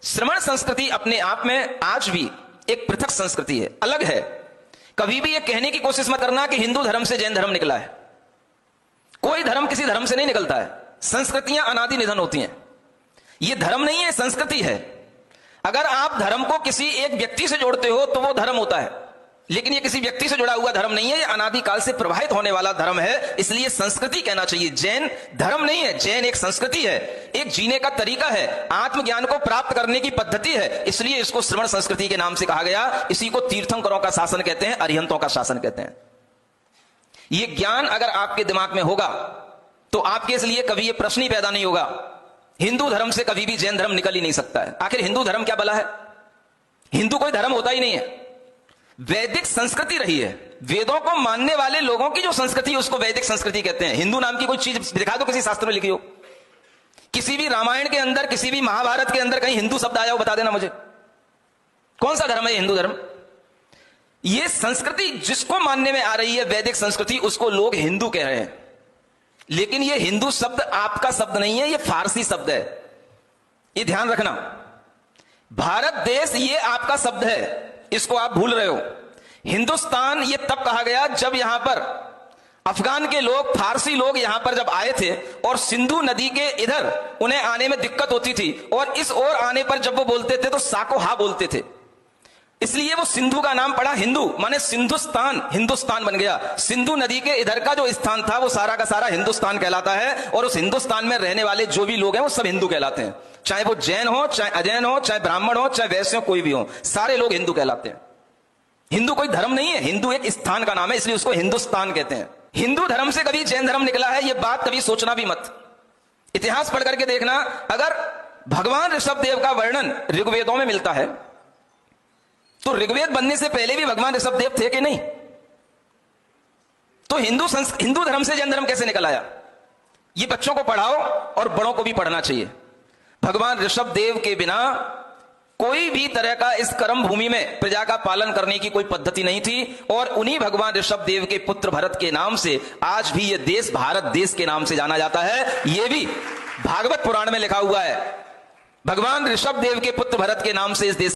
श्रमण संस्कृति अपने आप में आज भी एक पृथक संस्कृति है, अलग है। कभी भी यह कहने की कोशिश मत करना कि हिंदू धर्म से जैन धर्म निकला है। कोई धर्म किसी धर्म से नहीं निकलता है। संस्कृतियां अनादि निधन होती हैं। यह धर्म नहीं है, संस्कृति है। अगर आप धर्म को किसी एक व्यक्ति से जोड़ते हो तो वो धर्म होता है, लेकिन ये किसी व्यक्ति से जुड़ा हुआ धर्म नहीं है। ये अनादि काल से प्रवाहित होने वाला धर्म है, इसलिए संस्कृति कहना चाहिए। जैन धर्म नहीं है, जैन एक संस्कृति है, एक जीने का तरीका है, आत्मज्ञान को प्राप्त करने की पद्धति है। इसलिए इसको श्रवण संस्कृति के नाम से कहा गया। इसी को तीर्थंकरों का शासन कहते हैं, अरिहंतों का शासन कहते हैं। ये ज्ञान अगर आपके दिमाग में होगा तो आपके लिए कभी ये प्रश्न ही पैदा नहीं होगा, हिंदू धर्म से कभी भी जैन धर्म निकल ही नहीं सकता है। आखिर हिंदू धर्म क्या भला है? हिंदू कोई धर्म होता ही नहीं है। वैदिक संस्कृति रही है। वेदों को मानने वाले लोगों की जो संस्कृति है उसको वैदिक संस्कृति कहते हैं। हिंदू नाम की कोई चीज दिखा दो किसी शास्त्र में लिखी हो, किसी भी रामायण के अंदर, किसी भी महाभारत के अंदर कहीं हिंदू शब्द आया हो, बता देना मुझे। कौन सा धर्म है हिंदू धर्म? ये संस्कृति जिसको मानने में आ रही है वैदिक संस्कृति, उसको लोग हिंदू कह रहे हैं। लेकिन ये हिंदू शब्द आपका शब्द नहीं है, ये फारसी शब्द है। ये ध्यान रखना। भारत देश ये आपका शब्द है, इसको आप भूल रहे हो। हिंदुस्तान ये तब कहा गया जब यहां पर अफगान के लोग, फारसी लोग यहां पर जब आए थे और सिंधु नदी के इधर उन्हें आने में दिक्कत होती थी, और इस ओर आने पर जब वो बोलते थे तो साको हा बोलते थे, इसलिए वो सिंधु का नाम पड़ा हिंदू, माने सिंधुस्तान, हिंदुस्तान बन गया। सिंधु नदी के इधर का जो स्थान था वो सारा का सारा हिंदुस्तान कहलाता है, और उस हिंदुस्तान में रहने वाले जो भी लोग हैं वो सब हिंदू कहलाते हैं। चाहे वो जैन हो, चाहे अजैन हो, चाहे ब्राह्मण हो, चाहे वैश्य हो, कोई भी हो, सारे लोग हिंदू कहलाते हैं। हिंदू कोई धर्म नहीं है, हिंदू एक स्थान का नाम है, इसलिए उसको हिंदुस्तान कहते हैं। हिंदू धर्म से कभी जैन धर्म निकला है, यह बात कभी सोचना भी मत। इतिहास पढ़ करके देखना। अगर भगवान ऋषभ देव का वर्णन ऋग्वेदों में मिलता है तो ऋग्वेद बनने से पहले भी भगवान ऋषभ देव थे कि नहीं? तो हिंदू धर्म से जैन धर्म कैसे निकल आया? ये बच्चों को पढ़ाओ और बड़ों को भी पढ़ना चाहिए। भगवान ऋषभ देव के बिना कोई भी तरह का इस कर्म भूमि में प्रजा का पालन करने की कोई पद्धति नहीं थी, और उन्हीं भगवान ऋषभ देव के पुत्र भरत के नाम से आज भी यह देश भारत देश के नाम से जाना जाता है। यह भी भागवत पुराण में लिखा हुआ है। भगवान ऋषभ देव के पुत्र भरत के नाम से इस देश